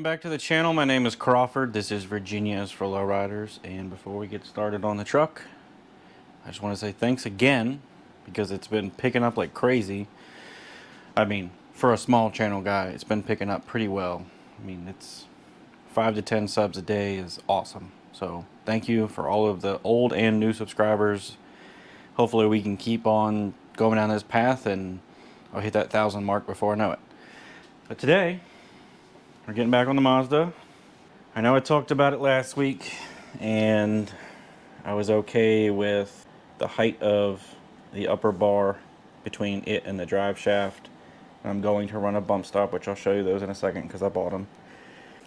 Welcome back to the channel. My name is Crawford. This is Virginia is for Lowriders. And before we get started on the truck, I just want to say thanks again because it's been picking up like crazy. I mean, for a small channel guy, it's been picking up pretty well. I mean, it's 5 to 10 subs a day is awesome. So thank you for all of the old and new subscribers. Hopefully we can keep on going down this path and I'll hit that 1,000 mark before I know it. But today, we're getting back on the Mazda. I know I talked about it last week and I was okay with the height of the upper bar between it and the drive shaft. I'm going to run a bump stop, which I'll show you those in a second because I bought them.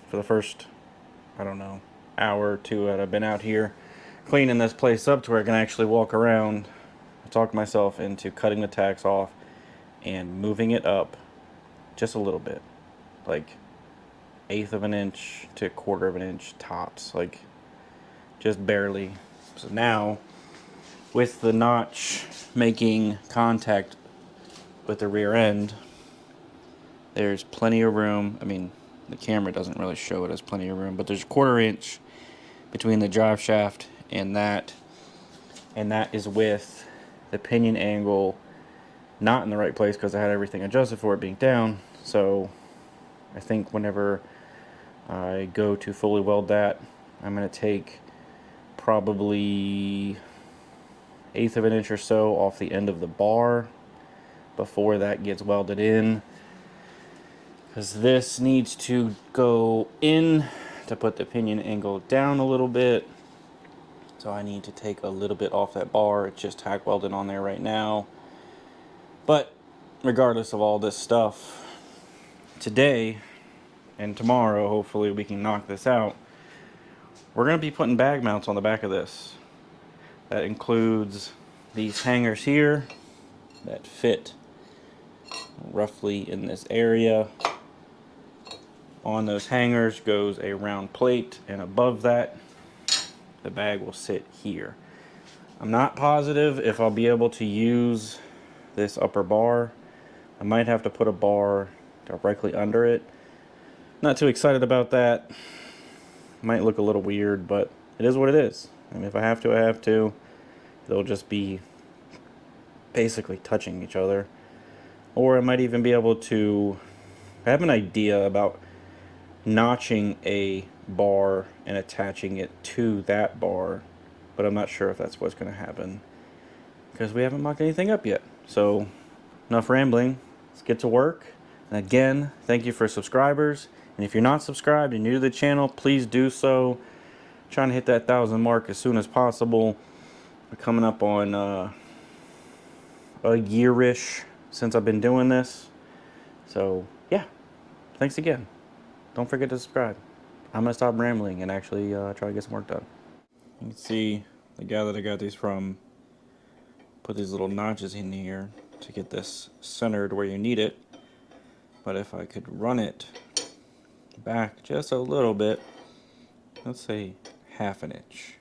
For the first, I don't know, hour or two that I've been out here cleaning this place up to where I can actually walk around, I talked myself into cutting the tacks off and moving it up just a little bit, like 1/8 of an inch to 1/4 of an inch tops, like just barely. So now with the notch making contact with the rear end, there's plenty of room. I mean, the camera doesn't really show it as plenty of room, but there's 1/4 inch between the drive shaft and that is with the pinion angle not in the right place because I had everything adjusted for it being down. So I think whenever I go to fully weld that, I'm going to take probably 1/8 of an inch or so off the end of the bar before that gets welded in, because this needs to go in to put the pinion angle down a little bit. So I need to take a little bit off that bar. It's just tack welded on there right now. But regardless of all this stuff, today and tomorrow, hopefully we can knock this out. We're going to be putting bag mounts on the back of this. That includes these hangers here that fit roughly in this area. On those hangers goes a round plate, and above that, the bag will sit here. I'm not positive if I'll be able to use this upper bar. I might have to put a bar directly under it. Not too excited about that. Might look a little weird, but it is what it is. I mean, if I have to, I have to. They'll just be basically touching each other. Or I might even be able to, I have an idea about notching a bar and attaching it to that bar, but I'm not sure if that's what's going to happen because we haven't mocked anything up yet. So enough rambling, let's get to work. And again, thank you for subscribers. And if you're not subscribed and new to the channel, please do so. I'm trying to hit that 1,000 mark as soon as possible. We're coming up on a year-ish since I've been doing this. So yeah, thanks again. Don't forget to subscribe. I'm going to stop rambling and actually try to get some work done. You can see the guy that I got these from put these little notches in here to get this centered where you need it. But if I could run it back just a little bit, let's say 1/2 an inch.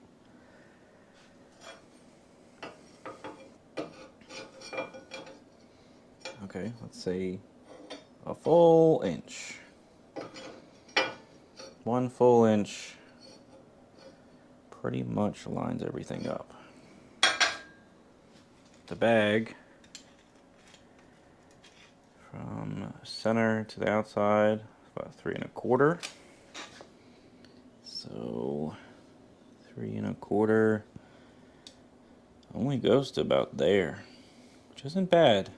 Okay, let's say a full inch. 1 full inch pretty much lines everything up. The bag from center to the outside is about 3 1/4. So 3 1/4 only goes to about there, which isn't bad.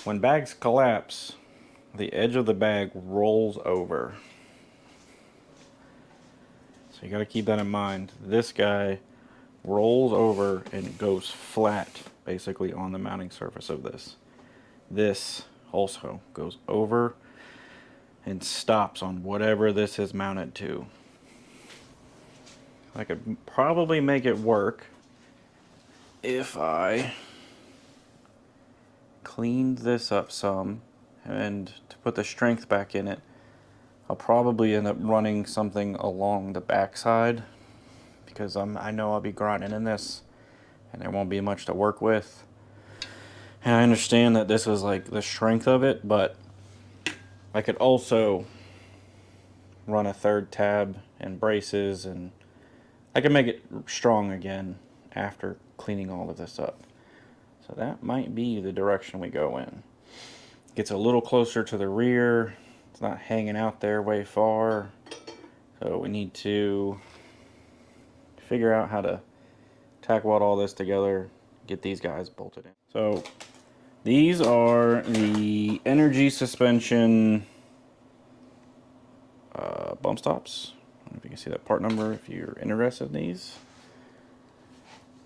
When bags collapse, the edge of the bag rolls over. So you got to keep that in mind. This guy rolls over and goes flat basically on the mounting surface of this. This also goes over and stops on whatever this is mounted to. I could probably make it work if I cleaned this up some, and to put the strength back in it, I'll probably end up running something along the backside because I know I'll be grinding in this and there won't be much to work with. And I understand that this is like the strength of it, but I could also run a third tab and braces, and I can make it strong again after cleaning all of this up. So that might be the direction we go in. Gets a little closer to the rear. It's not hanging out there way far. So we need to figure out how to tack weld all this together, get these guys bolted in. So these are the energy suspension bump stops. I don't know if you can see that part number if you're interested in these.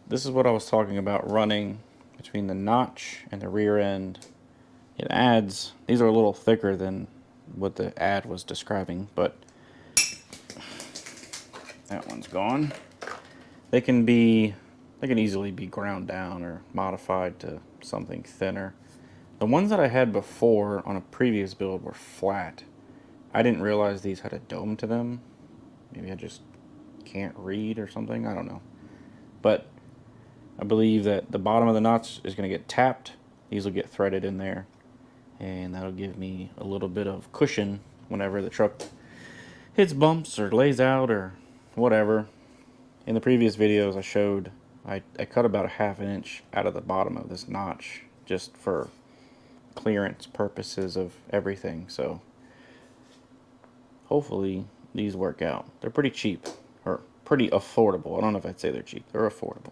This is what I was talking about running between the notch and the rear end. It adds, these are a little thicker than what the ad was describing, but that one's gone. They can easily be ground down or modified to something thinner. The ones that I had before on a previous build were flat. I didn't realize these had a dome to them. Maybe I just can't read or something, I don't know. But I believe that the bottom of the notch is going to get tapped. These will get threaded in there, and that'll give me a little bit of cushion whenever the truck hits bumps or lays out or whatever. In the previous videos I showed I cut about a ½ inch out of the bottom of this notch just for clearance purposes of everything. So hopefully these work out. They're pretty cheap, or pretty affordable. I don't know if I'd say they're cheap. They're affordable.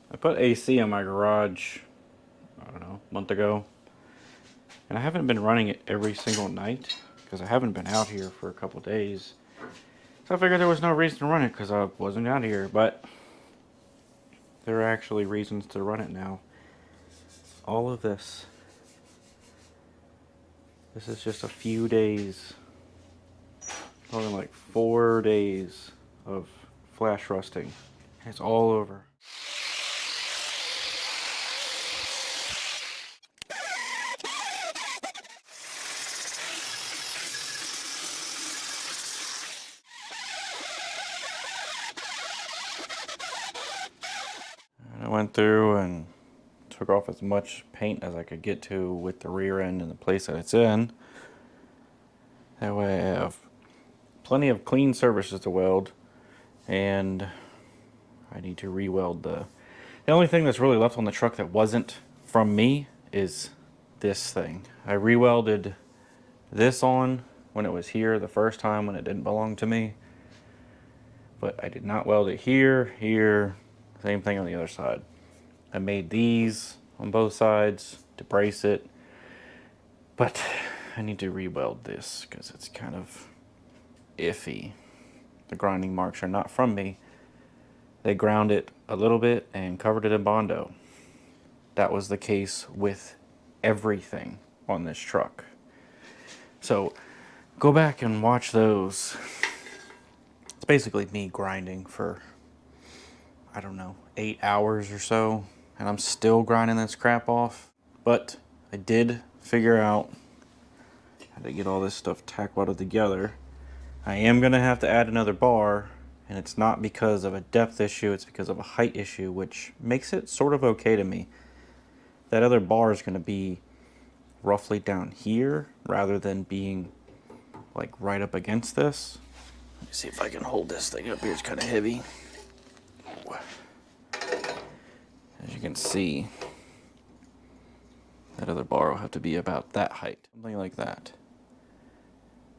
I put AC in my garage, I don't know, a month ago. And I haven't been running it every single night because I haven't been out here for a couple days. So I figured there was no reason to run it because I wasn't out here. But there are actually reasons to run it now. All of this. This is just a few days. Only like 4 days of flash rusting. It's all over. I went through and took off as much paint as I could get to with the rear end and the place that it's in. That way I have plenty of clean surfaces to weld, and I need to re-weld the only thing that's really left on the truck that wasn't from me is this thing. I re-welded this on when it was here the first time when it didn't belong to me, but I did not weld it here, same thing on the other side. I made these on both sides to brace it, but I need to re-weld this because it's kind of iffy. The grinding marks are not from me. They ground it a little bit and covered it in Bondo. That was the case with everything on this truck. So go back and watch those. It's basically me grinding for, I don't know, 8 hours or so, and I'm still grinding this crap off. But I did figure out how to get all this stuff tack welded together. I am gonna have to add another bar, and it's not because of a depth issue, it's because of a height issue, which makes it sort of okay to me. That other bar is gonna be roughly down here rather than being like right up against this. Let me see if I can hold this thing up here. It's kind of heavy. As you can see, that other bar will have to be about that height, something like that.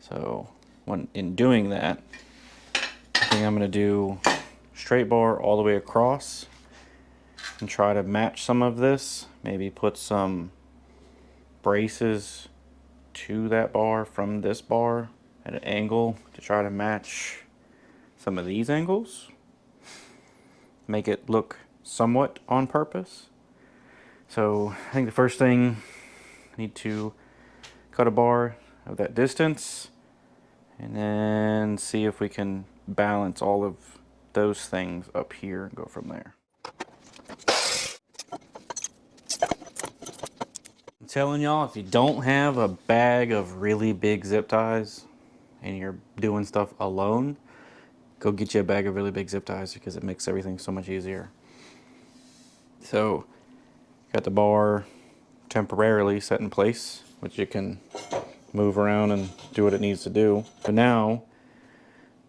So when in doing that, I think I'm going to do straight bar all the way across and try to match some of this. Maybe put some braces to that bar from this bar at an angle to try to match some of these angles. Make it look somewhat on purpose. So I think the first thing, I need to cut a bar of that distance and then see if we can balance all of those things up here and go from there. I'm telling y'all, if you don't have a bag of really big zip ties and you're doing stuff alone, go get you a bag of really big zip ties because it makes everything so much easier. So got the bar temporarily set in place, which you can move around and do what it needs to do. But now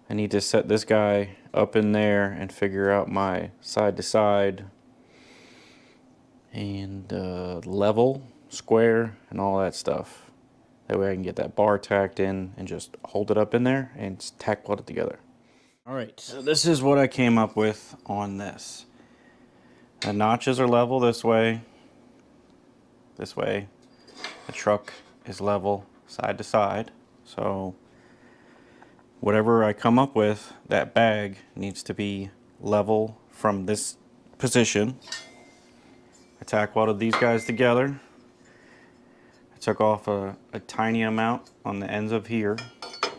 I need to set this guy up in there and figure out my side to side and level, square, and all that stuff. That way I can get that bar tacked in and just hold it up in there and tack weld it together. Alright, so this is what I came up with on this. The notches are level this way. This way. The truck is level side to side. So whatever I come up with, that bag needs to be level from this position. I tack welded these guys together. I took off a tiny amount on the ends of here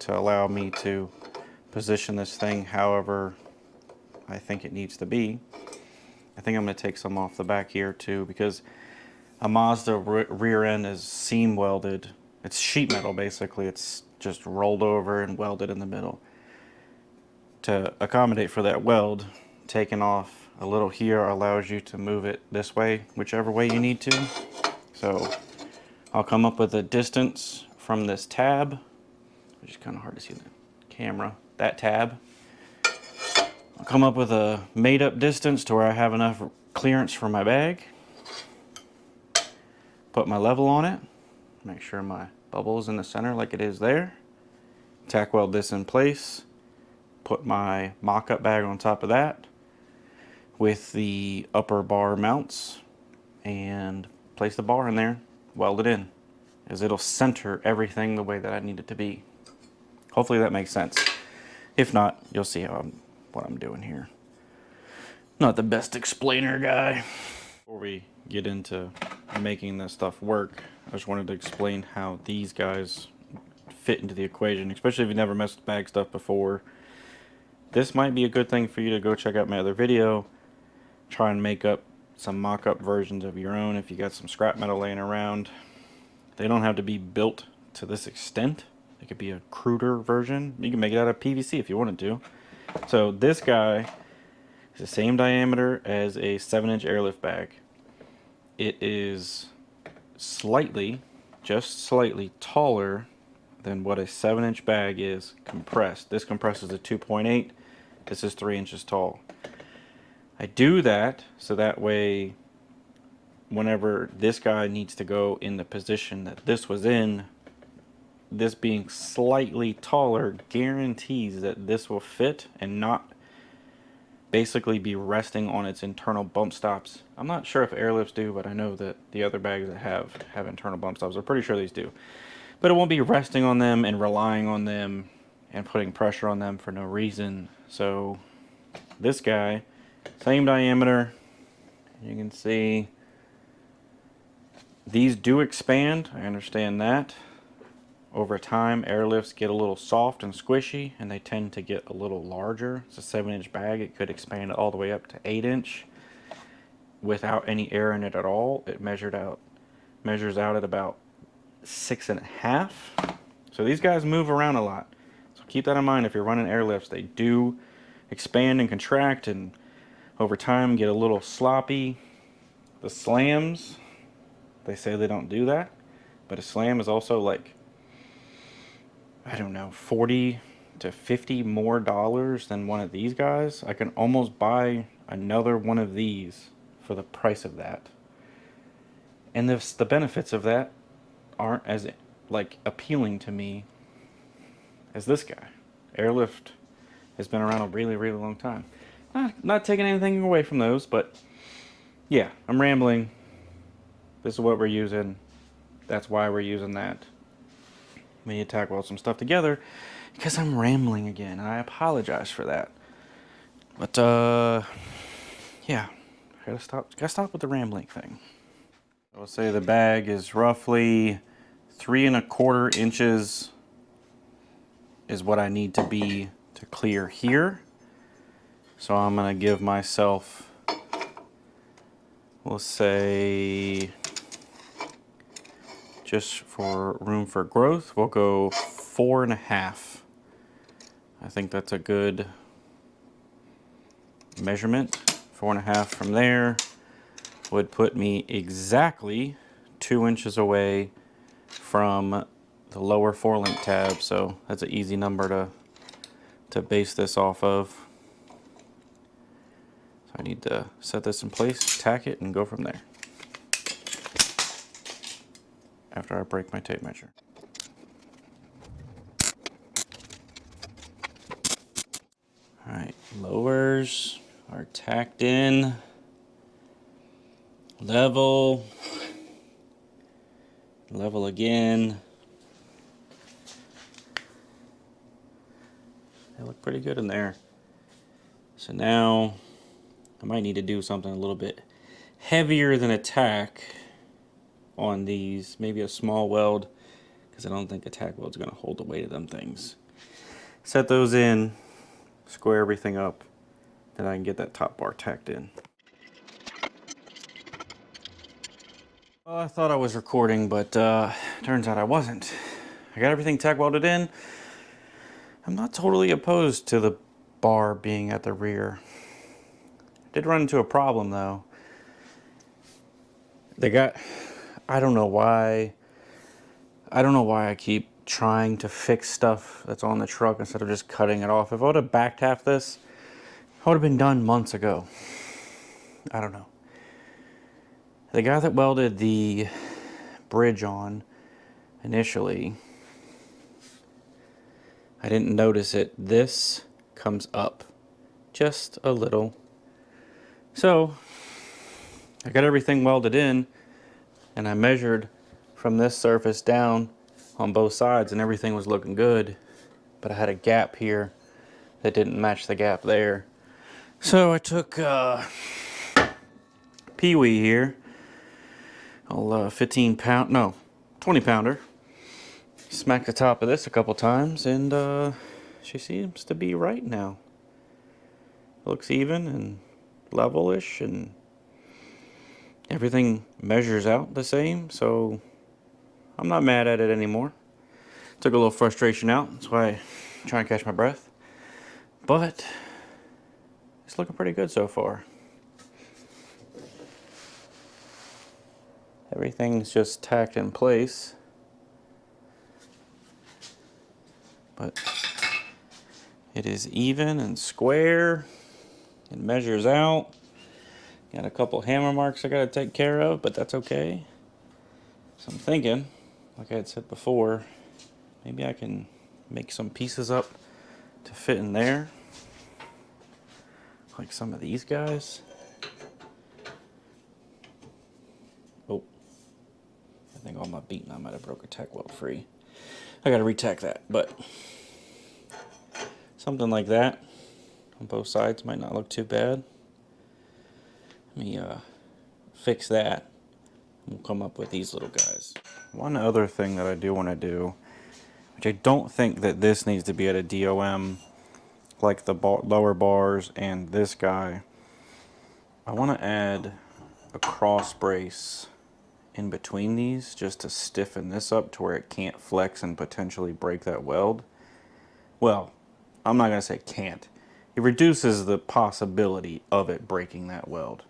to allow me to position this thing however I think it needs to be. I think I'm going to take some off the back here too, because a Mazda rear end is seam welded. It's sheet metal basically. It's just rolled over and welded in the middle. To accommodate for that weld, taking off a little here allows you to move it this way, whichever way you need to. So I'll come up with a distance from this tab, which is kind of hard to see in the camera, that tab. I'll come up with a made up distance to where I have enough clearance for my bag. Put my level on it, make sure my bubble is in the center like it is there. Tack weld this in place, put my mock-up bag on top of that with the upper bar mounts and place the bar in there, weld it in, as it'll center everything the way that I need it to be. Hopefully that makes sense. If not, you'll see what I'm doing here. Not the best explainer guy. Before we get into making this stuff work, I just wanted to explain how these guys fit into the equation, especially if you've never messed with bag stuff before. This might be a good thing for you to go check out my other video. Try and make up some mock-up versions of your own if you got some scrap metal laying around. They don't have to be built to this extent. It could be a cruder version. You can make it out of PVC if you wanted to. So this guy is the same diameter as a 7-inch airlift bag. It is slightly, just slightly taller than what a 7-inch bag is compressed. This compresses to 2.8. This is 3 inches tall. I do that so that way whenever this guy needs to go in the position that this was in, this being slightly taller guarantees that this will fit and not basically be resting on its internal bump stops. I'm not sure if airlifts do, but I know that the other bags that have internal bump stops. I'm pretty sure these do. But it won't be resting on them and relying on them and putting pressure on them for no reason. So this guy, same diameter. You can see these do expand. I understand that. Over time, airlifts get a little soft and squishy, and they tend to get a little larger. It's a 7-inch bag. It could expand all the way up to 8-inch without any air in it at all. It measures out at about 6.5. So these guys move around a lot. So keep that in mind if you're running airlifts. They do expand and contract, and over time get a little sloppy. The slams, they say they don't do that, but a slam is also like, I don't know, 40 to 50 more dollars than one of these guys. I can almost buy another one of these for the price of that. And the benefits of that aren't as like appealing to me as this guy. Airlift has been around a really, really long time. Not taking anything away from those, but yeah, I'm rambling. This is what we're using. That's why we're using that. We need to tack weld some stuff together because I'm rambling again, and I apologize for that. But yeah, I gotta stop with the rambling thing. I will say the bag is roughly 3¼ inches is what I need to be to clear here. So I'm gonna give myself, we'll say, just for room for growth, we'll go 4.5. I think that's a good measurement. 4.5 from there would put me exactly 2 inches away from the lower 4-link tab, so that's an easy number to base this off of. So I need to set this in place, tack it, and go from there after I break my tape measure. Alright, lowers are tacked in, level again. They look pretty good in there. So now I might need to do something a little bit heavier than a tack on these. Maybe a small weld, because I don't think a tack weld's going to hold the weight of them things. Set those in, square everything up, then I can get that top bar tacked in. Well, I thought I was recording, but turns out I wasn't. I got everything tack welded in. I'm not totally opposed to the bar being at the rear. I did run into a problem though. I don't know why I keep trying to fix stuff that's on the truck instead of just cutting it off. If I would have back tapped this, I would have been done months ago. I don't know. The guy that welded the bridge on initially, I didn't notice it. This comes up just a little. So I got everything welded in, and I measured from this surface down on both sides, and everything was looking good. But I had a gap here that didn't match the gap there. So I took Pee-wee here, a 15 pound, no, 20 pounder. Smacked the top of this a couple times, and she seems to be right now. Looks even and level-ish, and everything measures out the same, so I'm not mad at it anymore. Took a little frustration out, that's why I try and catch my breath. But it's looking pretty good so far. Everything's just tacked in place. But it is even and square. It measures out. Got a couple hammer marks I gotta take care of, but that's okay. So I'm thinking, like I had said before, maybe I can make some pieces up to fit in there. Like some of these guys. Oh, I think on my beating I might have broke a tack weld free. I gotta re-tack that, but something like that on both sides might not look too bad. Let me fix that. We'll come up with these little guys. One other thing that I do want to do, which I don't think that this needs to be at a DOM like the lower bars and this guy. I want to add a cross brace in between these just to stiffen this up to where it can't flex and potentially break that weld. Well, I'm not going to say can't. It reduces the possibility of it breaking that weld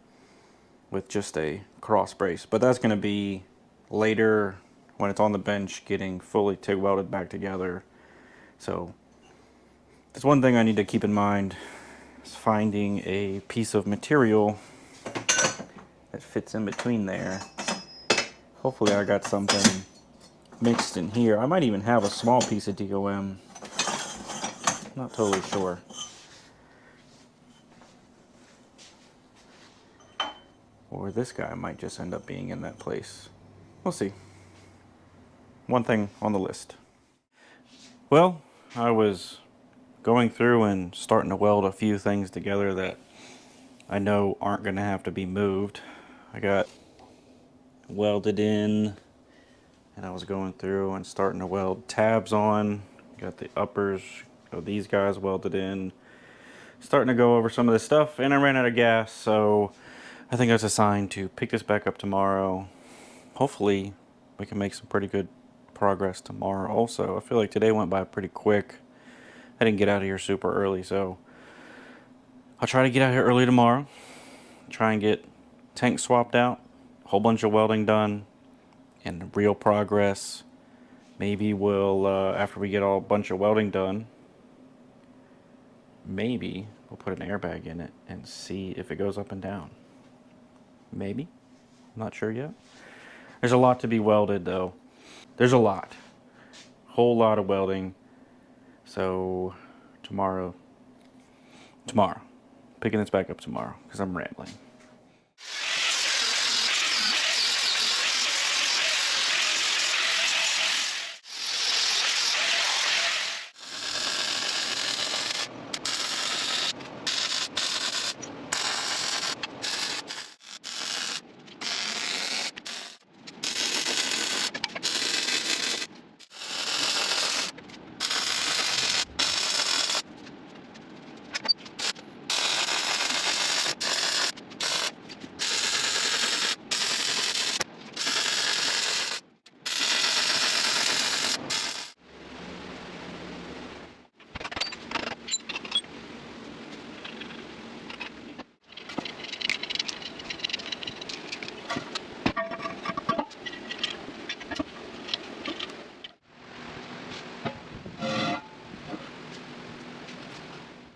with just a cross brace. But that's going to be later when it's on the bench getting fully TIG welded back together. So that's one thing I need to keep in mind, is finding a piece of material that fits in between there. Hopefully I got something mixed in here. I might even have a small piece of DOM. Not totally sure. Or this guy might just end up being in that place. We'll see. One thing on the list. Well, I was going through and starting to weld a few things together that I know aren't going to have to be moved. I got welded in, and I was going through and starting to weld tabs on. Got the uppers of these guys welded in. Starting to go over some of this stuff, and I ran out of gas, so I think I was assigned to pick this back up tomorrow. Hopefully we can make some pretty good progress tomorrow also. I feel like today went by pretty quick. I didn't get out of here super early, so I'll try to get out here early tomorrow. Try and get tank swapped out, a whole bunch of welding done, and real progress Maybe we'll, after we get a bunch of welding done, maybe we'll put an airbag in it and see if it goes up and down. Maybe. I'm not sure yet. There's a lot to be welded though. There's a lot. Whole lot of welding. So tomorrow. Picking this back up tomorrow because I'm rambling.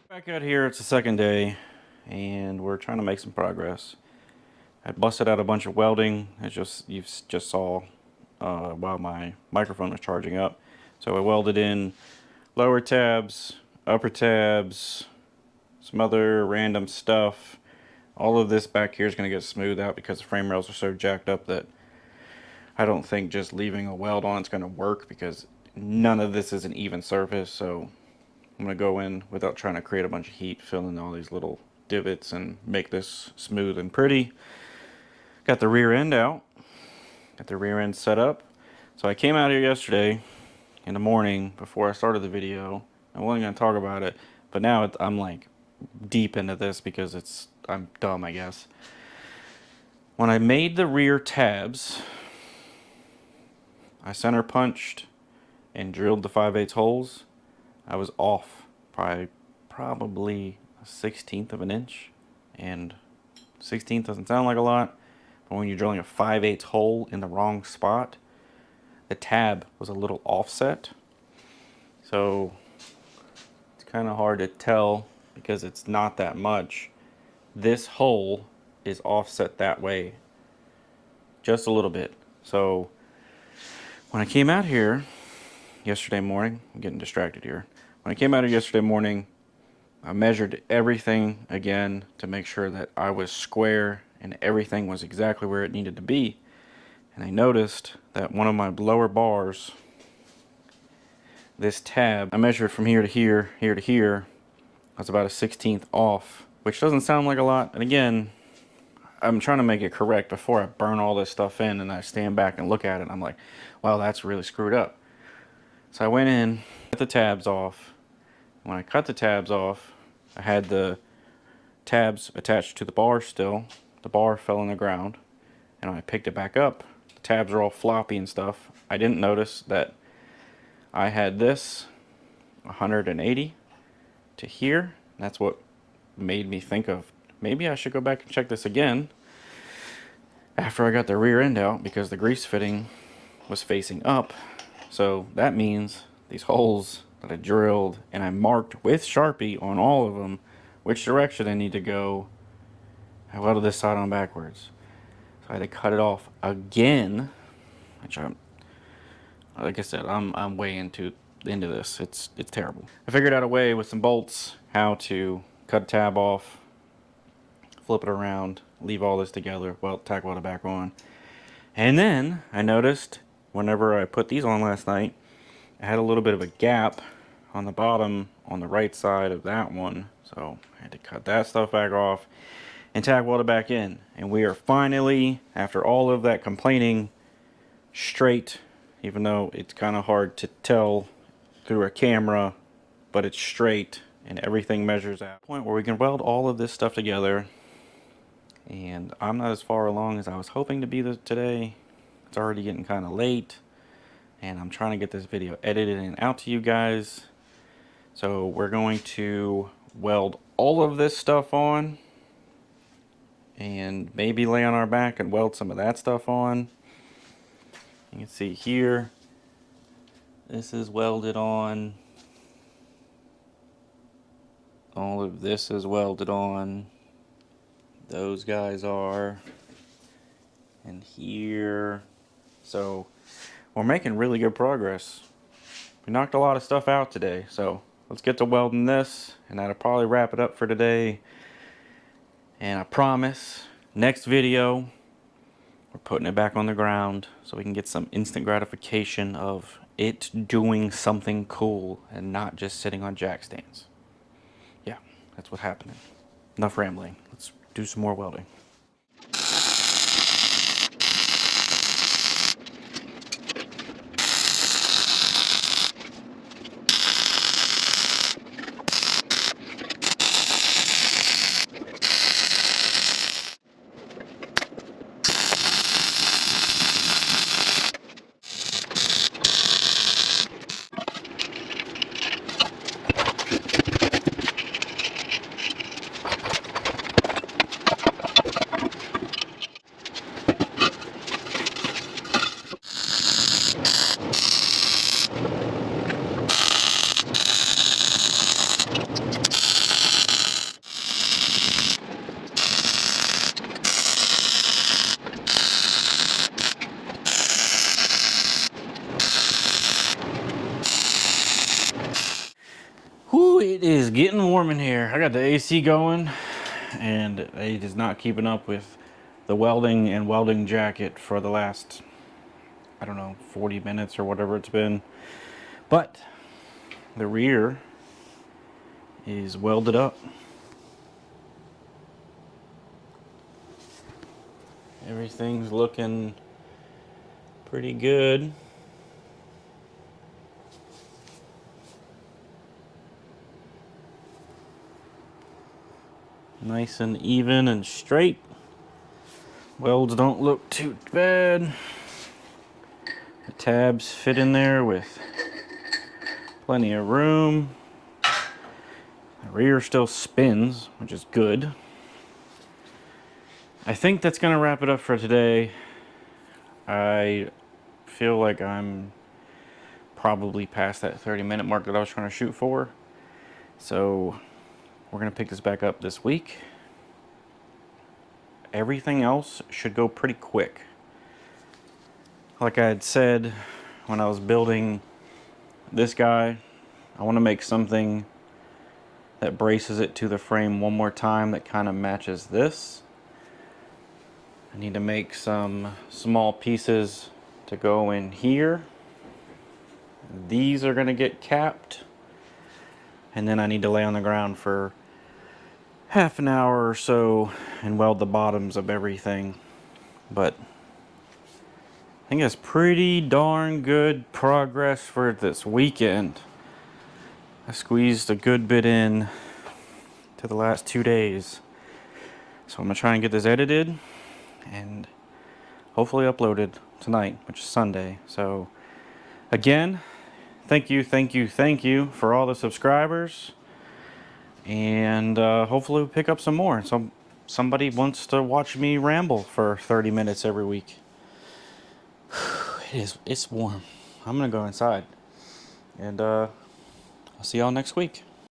Back out here, it's the second day, and we're trying to make some progress. I busted out a bunch of welding, as you just saw while my microphone was charging up. So I welded in lower tabs, upper tabs, some other random stuff. All of this back here is going to get smoothed out because the frame rails are so jacked up that I don't think just leaving a weld on it's going to work, because none of this is an even surface. So I'm going to go in without trying to create a bunch of heat, fill in all these little divots and make this smooth and pretty. Got the rear end out. Got the rear end set up. So I came out here yesterday in the morning before I started the video. I wasn't going to talk about it, but now I'm like deep into this because I'm dumb, I guess. When I made the rear tabs, I center punched and drilled the 5/8 holes. I was off by probably a 1/16 of an inch, and 16th doesn't sound like a lot, but when you're drilling a 5/8 hole in the wrong spot, the tab was a little offset. So it's kind of hard to tell because it's not that much. This hole is offset that way just a little bit. So when I came out here yesterday morning, I'm getting distracted here. When I came out here yesterday morning, I measured everything again to make sure that I was square and everything was exactly where it needed to be. And I noticed that one of my lower bars, this tab, I measured from here to here, here to here, I was about a 1/16 off, which doesn't sound like a lot. And again, I'm trying to make it correct before I burn all this stuff in and I stand back and look at it and I'm like, wow, that's really screwed up. So I went in, cut the tabs off. When I cut the tabs off, I had the tabs attached to the bar still. The bar fell on the ground, and when I picked it back up, the tabs are all floppy and stuff. I didn't notice that I had this 180 to here. That's what made me think of maybe I should go back and check this again after I got the rear end out, because the grease fitting was facing up. So that means these holes that I drilled and I marked with Sharpie on all of them which direction I need to go, I welded this side on backwards. So I had to cut it off again, which like I said, I'm way into this. It's terrible. I figured out a way with some bolts how to cut a tab off, flip it around, leave all this together, tack weld it back on. And then I noticed whenever I put these on last night, I had a little bit of a gap on the bottom on the right side of that one. So I had to cut that stuff back off and tack weld it back in. And we are finally, after all of that complaining, straight, even though it's kind of hard to tell through a camera, but it's straight and everything measures out. Point where we can weld all of this stuff together. And I'm not as far along as I was hoping to be today. It's already getting kind of late, and I'm trying to get this video edited and out to you guys. So we're going to weld all of this stuff on and maybe lay on our back and weld some of that stuff on. You can see here This is welded on. All of this is welded on. Those guys are. And here. So we're making really good progress. We knocked a lot of stuff out today, so let's get to welding this, and that'll probably wrap it up for today. And I promise, next video, we're putting it back on the ground so we can get some instant gratification of it doing something cool and not just sitting on jack stands. Yeah, that's what's happening. Enough rambling. Let's do some more welding. Whew, it is getting warm in here. I got the AC going, and it is not keeping up with the welding and welding jacket for the last, I don't know, 40 minutes or whatever it's been. But the rear is welded up. Everything's looking pretty good. Nice and even and straight. Welds don't look too bad. The tabs fit in there with plenty of room. The rear still spins, which is good. I think that's gonna wrap it up for today. I feel like I'm probably past that 30-minute mark that I was trying to shoot for. So we're gonna pick this back up this week. Everything else should go pretty quick. Like I had said when I was building this guy, I want to make something that braces it to the frame one more time that kind of matches this. I need to make some small pieces to go in here. These are going to get capped, and then I need to lay on the ground for half an hour or so and weld the bottoms of everything. But I think that's pretty darn good progress for this weekend. I squeezed a good bit in to the last 2 days. So I'm gonna try and get this edited and hopefully uploaded tonight, which is Sunday. So again, thank you for all the subscribers. And hopefully we'll pick up some more. So somebody wants to watch me ramble for 30 minutes every week. It's warm. I'm gonna go inside, and I'll see y'all next week.